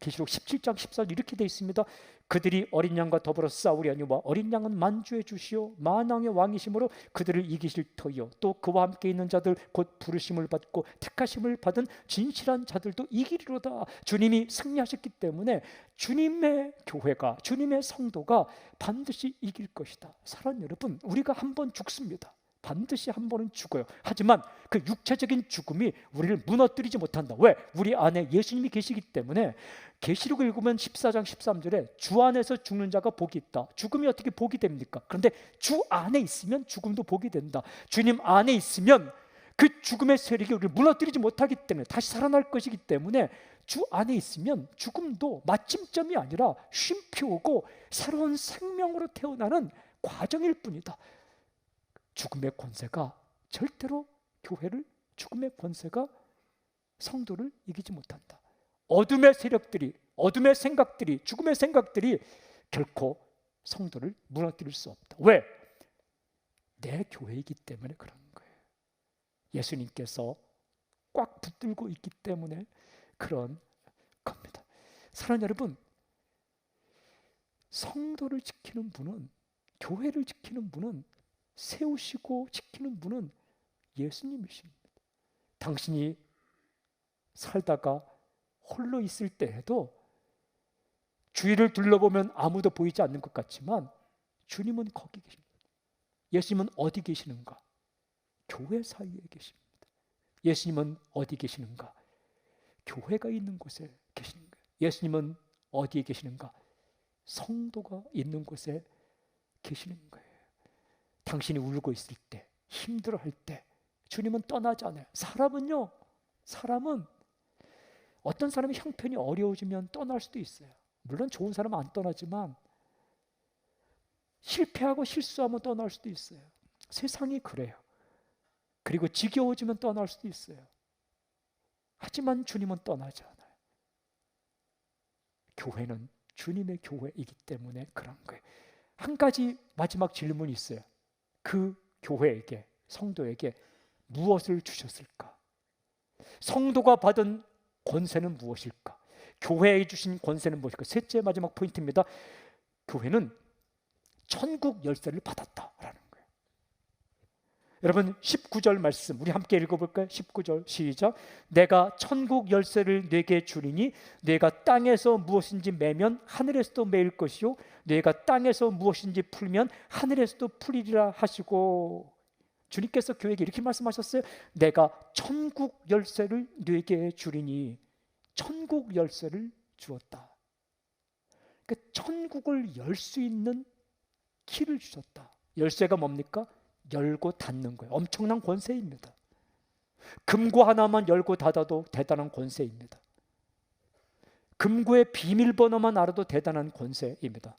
계시록 17장 14절 이렇게 되어 있습니다. 그들이 어린 양과 더불어 싸우려니와 어린 양은 만주의 주시오 만왕의 왕이심으로 그들을 이기실 터이요 또 그와 함께 있는 자들 곧 부르심을 받고 택하심을 받은 진실한 자들도 이기리로다. 주님이 승리하셨기 때문에 주님의 교회가, 주님의 성도가 반드시 이길 것이다. 사랑하는 여러분, 우리가 한 번 죽습니다. 반드시 한 번은 죽어요. 하지만 그 육체적인 죽음이 우리를 무너뜨리지 못한다. 왜? 우리 안에 예수님이 계시기 때문에. 계시록을 읽으면 14장 13절에 주 안에서 죽는 자가 복이 있다. 죽음이 어떻게 복이 됩니까? 그런데 주 안에 있으면 죽음도 복이 된다. 주님 안에 있으면 그 죽음의 세력이 우리를 무너뜨리지 못하기 때문에 다시 살아날 것이기 때문에 주 안에 있으면 죽음도 마침점이 아니라 쉼표고 새로운 생명으로 태어나는 과정일 뿐이다. 죽음의 권세가 절대로 교회를, 죽음의 권세가 성도를 이기지 못한다. 어둠의 세력들이, 어둠의 생각들이, 죽음의 생각들이 결코 성도를 무너뜨릴 수 없다. 왜? 내 교회이기 때문에 그런 거예요. 예수님께서 꽉 붙들고 있기 때문에 그런 겁니다. 사랑하는 여러분, 성도를 지키는 분은, 교회를 지키는 분은, 세우시고 지키는 분은 예수님이십니다. 당신이 살다가 홀로 있을 때에도 주위를 둘러보면 아무도 보이지 않는 것 같지만 주님은 거기 계십니다. 예수님은 어디 계시는가? 교회 사이에 계십니다. 예수님은 어디 계시는가? 교회가 있는 곳에 계시는 거예요. 예수님은 어디에 계시는가? 성도가 있는 곳에 계시는 거예요. 당신이 울고 있을 때, 힘들어할 때 주님은 떠나지 않아요. 사람은 어떤 사람이 형편이 어려워지면 떠날 수도 있어요. 물론 좋은 사람은 안 떠나지만 실패하고 실수하면 떠날 수도 있어요. 세상이 그래요. 그리고 지겨워지면 떠날 수도 있어요. 하지만 주님은 떠나지 않아요. 교회는 주님의 교회이기 때문에 그런 거예요. 한 가지 마지막 질문이 있어요. 그 교회에게, 성도에게 무엇을 주셨을까? 성도가 받은 권세는 무엇일까? 교회에 주신 권세는 무엇일까? 셋째 마지막 포인트입니다. 교회는 천국 열쇠를 받았다라는 거예요. 여러분 19절 말씀 우리 함께 읽어볼까요? 19절 시작. 내가 천국 열쇠를 네게 주리니 네가 땅에서 무엇인지 매면 하늘에서도 매일 것이요 네가 땅에서 무엇인지 풀면 하늘에서도 풀리리라 하시고, 주님께서 교회에게 이렇게 말씀하셨어요. 내가 천국 열쇠를 네게 주리니, 천국 열쇠를 주었다. 그러니까 천국을 열 수 있는 키를 주셨다. 열쇠가 뭡니까? 열고 닫는 거예요. 엄청난 권세입니다. 금고 하나만 열고 닫아도 대단한 권세입니다. 금고의 비밀번호만 알아도 대단한 권세입니다.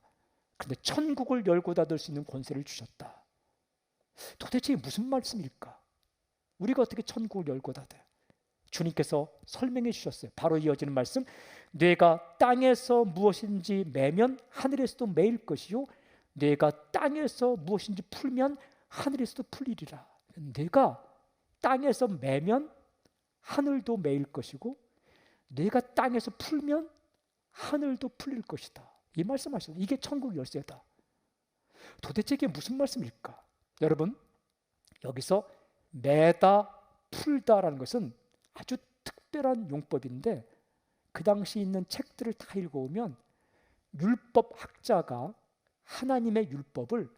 그런데 천국을 열고 닫을 수 있는 권세를 주셨다. 도대체 무슨 말씀일까? 우리가 어떻게 천국을 열고 닫아요? 주님께서 설명해 주셨어요. 바로 이어지는 말씀, 뇌가 땅에서 무엇인지 매면 하늘에서도 매일 것이요 뇌가 땅에서 무엇인지 풀면 하늘에서도 풀리리라. 뇌가 땅에서 매면 하늘도 매일 것이고 뇌가 땅에서 풀면 하늘도 풀릴 것이다. 이 말씀하셨어요. 이게 천국 열쇠다. 도대체 이게 무슨 말씀일까? 여러분, 여기서 매다 풀다라는 것은 아주 특별한 용법인데 그 당시 있는 책들을 다 읽어오면 율법 학자가 하나님의 율법을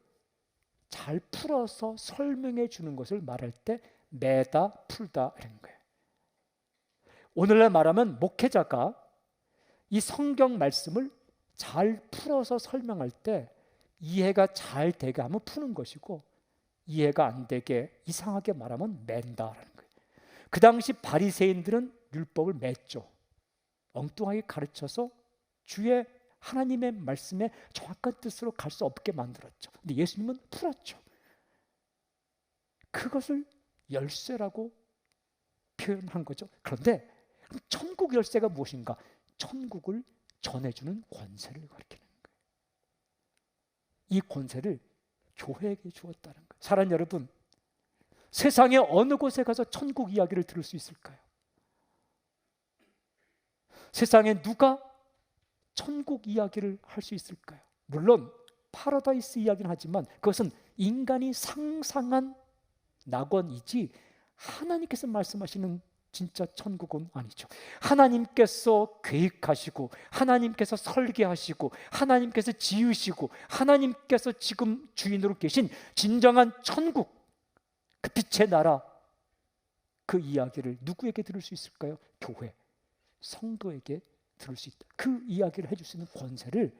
잘 풀어서 설명해 주는 것을 말할 때 매다 풀다 이런 거예요. 오늘날 말하면 목회자가 이 성경 말씀을 잘 풀어서 설명할 때 이해가 잘 되게 하면 푸는 것이고 이해가 안 되게 이상하게 말하면 맨다라는 거예요. 그 당시 바리새인들은 율법을 맸죠. 엉뚱하게 가르쳐서 주의 하나님의 말씀에 정확한 뜻으로 갈 수 없게 만들었죠. 근데 예수님은 풀었죠. 그것을 열쇠라고 표현한 거죠. 그런데 천국 열쇠가 무엇인가? 천국을 전해주는 권세를 가리키는 거예요. 이 권세를 교회에게 주었다는 거예요. 사랑하는 여러분, 세상의 어느 곳에 가서 천국 이야기를 들을 수 있을까요? 세상에 누가 천국 이야기를 할 수 있을까요? 물론 파라다이스 이야기는 하지만 그것은 인간이 상상한 낙원이지 하나님께서 말씀하시는 진짜 천국은 아니죠. 하나님께서 계획하시고 하나님께서 설계하시고 하나님께서 지으시고 하나님께서 지금 주인으로 계신 진정한 천국, 그 빛의 나라, 그 이야기를 누구에게 들을 수 있을까요? 교회, 성도에게 들을 수 있다. 그 이야기를 해줄 수 있는 권세를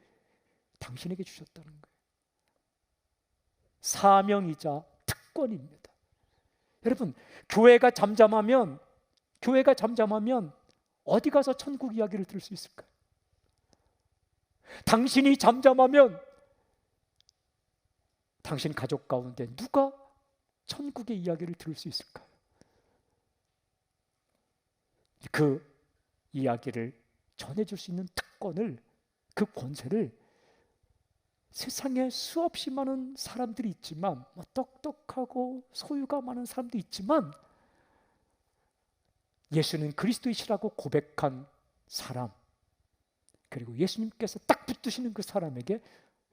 당신에게 주셨다는 거예요. 사명이자 특권입니다. 여러분, 교회가 잠잠하면 어디 가서 천국 이야기를 들을 수 있을까요? 당신이 잠잠하면 당신 가족 가운데 누가 천국의 이야기를 들을 수 있을까요? 그 이야기를 전해줄 수 있는 특권을, 그 권세를 세상에 수없이 많은 사람들이 있지만, 똑똑하고 소유가 많은 사람도 있지만, 예수는 그리스도이시라고 고백한 사람, 그리고 예수님께서 딱 붙드시는 그 사람에게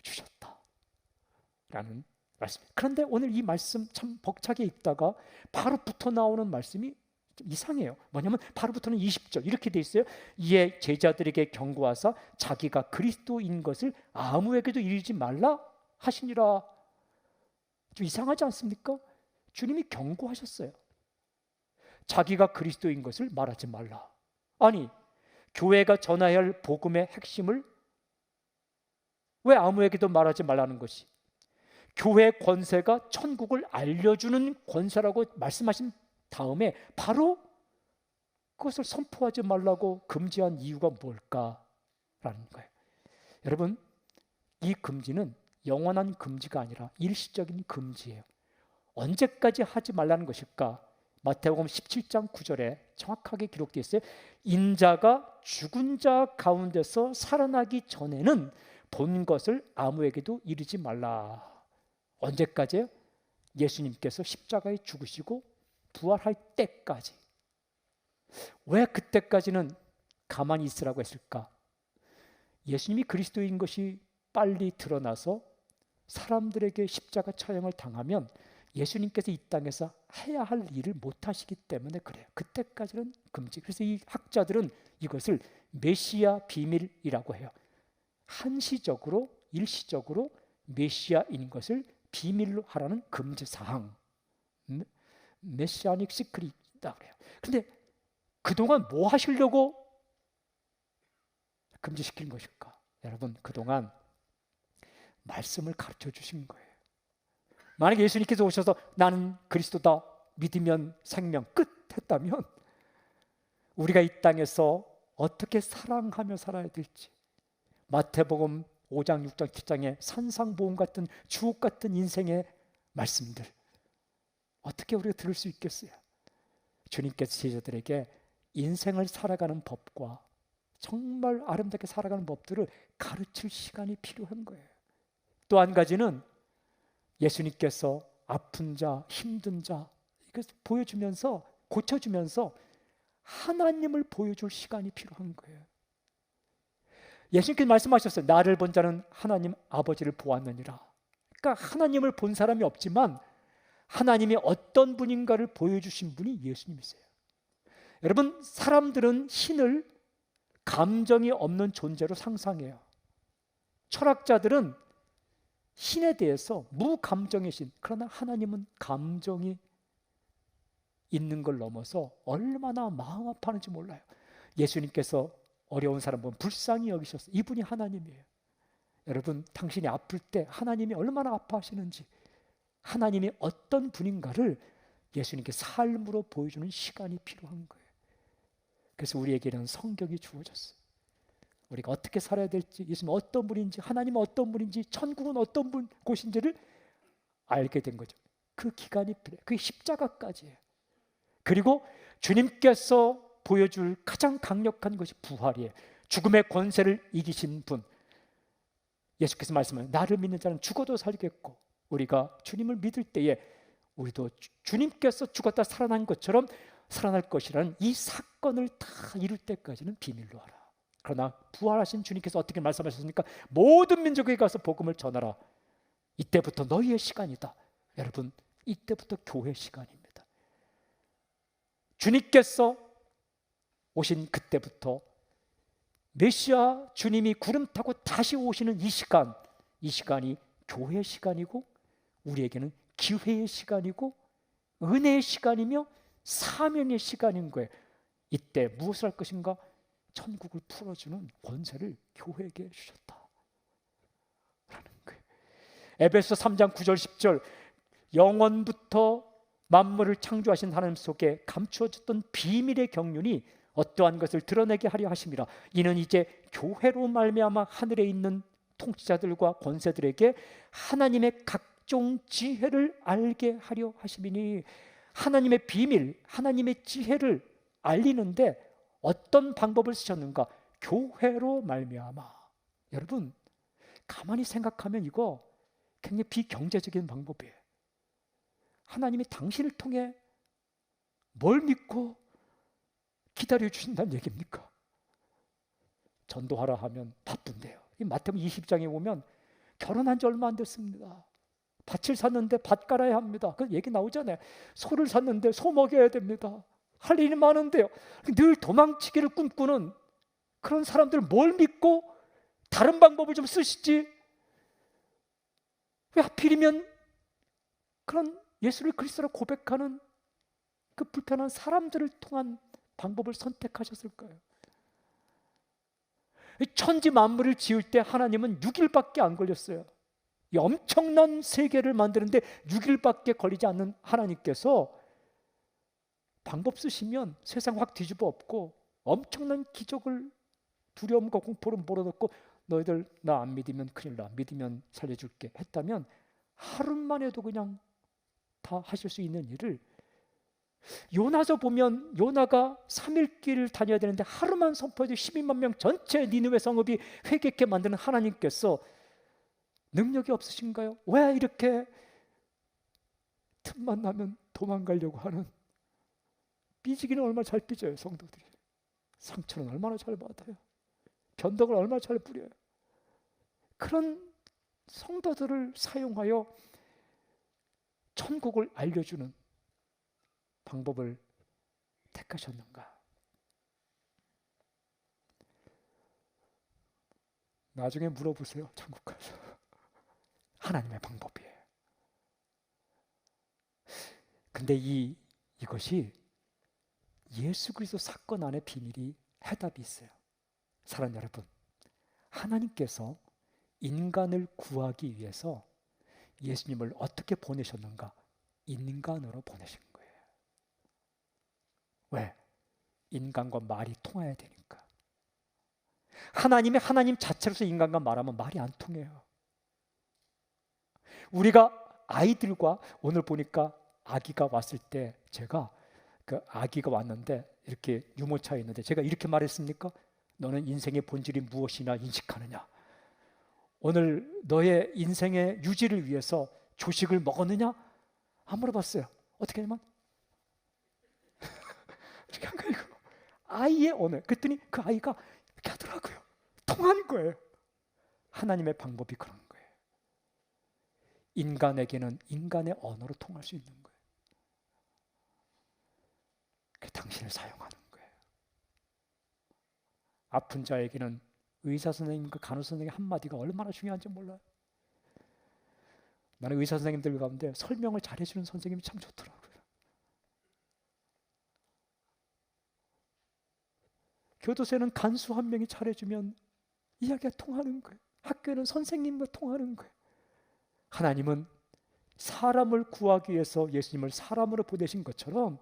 주셨다라는 말씀. 그런데 오늘 이 말씀 참 벅차게 읽다가 바로 붙어 나오는 말씀이 좀 이상해요. 뭐냐면 바로부터는 20절 이렇게 돼 있어요. 이에 제자들에게 경고하사 자기가 그리스도인 것을 아무에게도 이르지 말라 하시니라. 좀 이상하지 않습니까? 주님이 경고하셨어요. 자기가 그리스도인 것을 말하지 말라. 아니, 교회가 전해야 할 복음의 핵심을 왜 아무에게도 말하지 말라는 것이, 교회 권세가 천국을 알려주는 권세라고 말씀하신 다음에 바로 그것을 선포하지 말라고 금지한 이유가 뭘까라는 거예요. 여러분, 이 금지는 영원한 금지가 아니라 일시적인 금지예요. 언제까지 하지 말라는 것일까? 마태복음 17장 9절에 정확하게 기록되어 있어요. 인자가 죽은 자 가운데서 살아나기 전에는 본 것을 아무에게도 이르지 말라. 언제까지요? 예수님께서 십자가에 죽으시고 부활할 때까지. 왜 그때까지는 가만히 있으라고 했을까? 예수님이 그리스도인 것이 빨리 드러나서 사람들에게 십자가 처형을 당하면 예수님께서 이 땅에서 해야 할 일을 못 하시기 때문에 그래요. 그때까지는 금지. 그래서 이 학자들은 이것을 메시아 비밀이라고 해요. 한시적으로, 일시적으로 메시아인 것을 비밀로 하라는 금지 사항, 메시아닉 시크릿이라고 그래요. 근데 그동안 뭐 하시려고 금지시킨 것일까? 여러분, 그동안 말씀을 가르쳐 주신 거예요. 만약에 예수님께서 오셔서 나는 그리스도다, 믿으면 생명, 끝 했다면 우리가 이 땅에서 어떻게 사랑하며 살아야 될지, 마태복음 5장, 6장, 7장의 산상보험 같은 주옥 같은 인생의 말씀들 어떻게 우리가 들을 수 있겠어요? 주님께서 제자들에게 인생을 살아가는 법과 정말 아름답게 살아가는 법들을 가르칠 시간이 필요한 거예요. 또 한 가지는 예수님께서 아픈 자, 힘든 자 이걸 보여주면서 고쳐주면서 하나님을 보여줄 시간이 필요한 거예요. 예수님께서 말씀하셨어요. 나를 본 자는 하나님 아버지를 보았느니라. 그러니까 하나님을 본 사람이 없지만 하나님이 어떤 분인가를 보여주신 분이 예수님이세요. 여러분, 사람들은 신을 감정이 없는 존재로 상상해요. 철학자들은 신에 대해서 무감정의 신, 그러나 하나님은 감정이 있는 걸 넘어서 얼마나 마음 아파하는지 몰라요. 예수님께서 어려운 사람 보면 불쌍히 여기셨어요. 이분이 하나님이에요. 여러분, 당신이 아플 때 하나님이 얼마나 아파하시는지, 하나님이 어떤 분인가를 예수님께 삶으로 보여주는 시간이 필요한 거예요. 그래서 우리에게는 성경이 주어졌어요. 우리가 어떻게 살아야 될지, 예수님은 어떤 분인지, 하나님은 어떤 분인지, 천국은 어떤 곳인지를 알게 된 거죠. 그 기간이 필요해요. 그게 십자가까지예요. 그리고 주님께서 보여줄 가장 강력한 것이 부활이에요. 죽음의 권세를 이기신 분, 예수께서 말씀하신 나를 믿는 자는 죽어도 살겠고, 우리가 주님을 믿을 때에 우리도 주님께서 죽었다 살아난 것처럼 살아날 것이라는 이 사건을 다 이룰 때까지는 비밀로 하라. 그러나 부활하신 주님께서 어떻게 말씀하셨습니까? 모든 민족에게 가서 복음을 전하라. 이때부터 너희의 시간이다. 여러분, 이때부터 교회 시간입니다. 주님께서 오신 그때부터 메시아 주님이 구름 타고 다시 오시는 이 시간이 교회 시간이고, 우리에게는 기회의 시간이고 은혜의 시간이며 사명의 시간인 거예요. 이때 무엇을 할 것인가? 천국을 풀어주는 권세를 교회에게 주셨다 라는 거예요. 에베소 3장 9절 10절, 영원부터 만물을 창조하신 하나님 속에 감추어졌던 비밀의 경륜이 어떠한 것을 드러내게 하려 하심이라. 이는 이제 교회로 말미암아 하늘에 있는 통치자들과 권세들에게 하나님의 각종 지혜를 알게 하려 하심이니, 하나님의 비밀, 하나님의 지혜를 알리는데 어떤 방법을 쓰셨는가? 교회로 말미암아. 여러분, 가만히 생각하면 이거 굉장히 비경제적인 방법이에요. 하나님이 당신을 통해 뭘 믿고 기다려 주신다는 얘기입니까? 전도하라 하면 바쁜데요. 이 마태복음 20장에 보면 결혼한 지 얼마 안 됐습니다. 밭을 샀는데 밭 갈아야 합니다. 그 얘기 나오잖아요. 소를 샀는데 소 먹여야 됩니다. 할 일이 많은데요. 늘 도망치기를 꿈꾸는 그런 사람들 뭘 믿고 다른 방법을 좀 쓰시지? 왜 하필이면 그런 예수를 그리스도로 고백하는 그 불편한 사람들을 통한 방법을 선택하셨을까요? 천지 만물을 지을 때 하나님은 6일밖에 안 걸렸어요. 이 엄청난 세계를 만드는데 6일밖에 걸리지 않는 하나님께서 방법 쓰시면 세상 확 뒤집어 엎고 엄청난 기적을, 두려움과 공포를 몰아넣고 너희들 나 안 믿으면 큰일 나, 믿으면 살려줄게 했다면 하루만 해도 그냥 다 하실 수 있는 일을, 요나서 보면 요나가 3일 길을 다녀야 되는데 하루만 선포해도 12만 명 전체 니느웨 성읍이 회개케 만드는 하나님께서 능력이 없으신가요? 왜 이렇게 틈만 나면 도망가려고 하는, 삐지기는 얼마나 잘 삐져요 성도들이. 상처는 얼마나 잘 받아요. 변덕을 얼마나 잘 부려요. 그런 성도들을 사용하여 천국을 알려주는 방법을 택하셨는가? 나중에 물어보세요. 천국 가서. 하나님의 방법이에요. 근데 이것이 예수 그리스도 사건 안에 비밀이, 해답이 있어요. 사랑하는 여러분, 하나님께서 인간을 구하기 위해서 예수님을 어떻게 보내셨는가? 인간으로 보내신 거예요. 왜? 인간과 말이 통해야 되니까. 하나님이 하나님 자체로서 인간과 말하면 말이 안 통해요. 우리가 아이들과, 오늘 보니까 아기가 왔을 때 제가 그 아기가 왔는데 이렇게 유모차에 있는데 제가 이렇게 말했습니까? 너는 인생의 본질이 무엇이나 인식하느냐? 오늘 너의 인생의 유지를 위해서 조식을 먹었느냐? 안 물어봤어요. 어떻게 하냐면 이렇게 한 거예요. 아이의 언어. 그랬더니 그 아이가 이렇게 하더라고요. 통하는 거예요. 하나님의 방법이 그런 거예요. 인간에게는 인간의 언어로 통할 수 있는 거예요. 그 당신을 사용하는 거예요. 아픈 자에게는 의사 선생님과 간호 선생님 한마디가 얼마나 중요한지 몰라요. 나는 의사 선생님들 가운데 설명을 잘해주는 선생님이 참 좋더라고요. 교도소에는 간수 한 명이 잘해주면 이야기가 통하는 거예요. 학교에는 선생님과 통하는 거예요. 하나님은 사람을 구하기 위해서 예수님을 사람으로 보내신 것처럼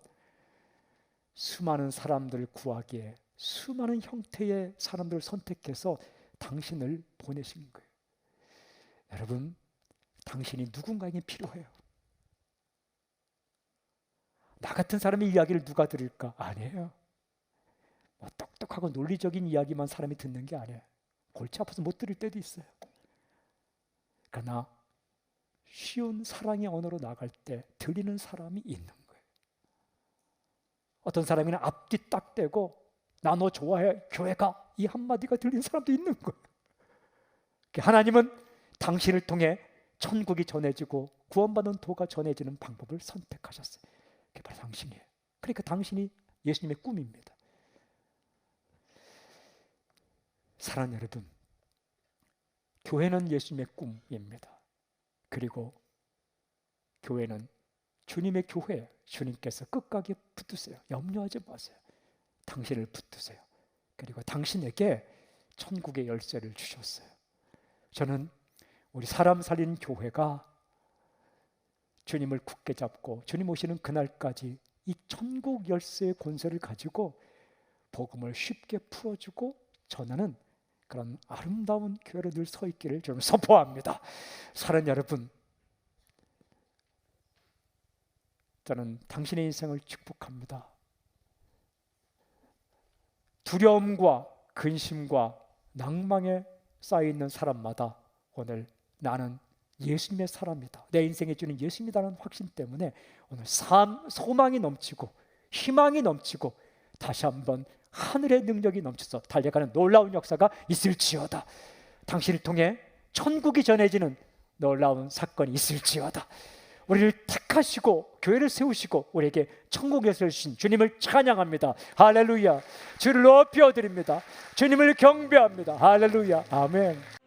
수많은 사람들을 구하기에 수많은 형태의 사람들을 선택해서 당신을 보내신 거예요. 여러분, 당신이 누군가에게 필요해요. 나 같은 사람의 이야기를 누가 들을까? 아니에요. 뭐 똑똑하고 논리적인 이야기만 사람이 듣는 게 아니에요. 골치 아파서 못 들을 때도 있어요. 그러나 쉬운 사랑의 언어로 나갈 때 들리는 사람이 있는 거예요. 어떤 사람이는 앞뒤 딱 떼고 나 너 좋아해 교회가 이 한마디가 들리는 사람도 있는 거예요. 하나님은 당신을 통해 천국이 전해지고 구원받는 도가 전해지는 방법을 선택하셨어요. 그게 바로 당신이에요. 그러니까 당신이 예수님의 꿈입니다. 사랑하는 여러분, 교회는 예수님의 꿈입니다. 그리고 교회는 주님의 교회예요. 주님께서 끝까지 붙드세요. 염려하지 마세요. 당신을 붙드세요. 그리고 당신에게 천국의 열쇠를 주셨어요. 저는 우리 사람 살리는 교회가 주님을 굳게 잡고 주님 오시는 그날까지 이 천국 열쇠의 권세를 가지고 복음을 쉽게 풀어주고 전하는 그런 아름다운 교회로 늘 서 있기를 저는 선포합니다. 사랑하는 여러분, 저는 당신의 인생을 축복합니다. 두려움과 근심과 낭망에 쌓여있는 사람마다 오늘 나는 예수님의 사람이다, 내 인생에 주는 예수님이라는 확신 때문에 오늘 소망이 넘치고 희망이 넘치고 다시 한번 하늘의 능력이 넘쳐서 달려가는 놀라운 역사가 있을지어다. 당신을 통해 천국이 전해지는 놀라운 사건이 있을지어다. 우리를 택하시고 교회를 세우시고 우리에게 천국에서 주신 주님을 찬양합니다. 할렐루야. 주를 높여 드립니다. 주님을 경배합니다. 할렐루야. 아멘.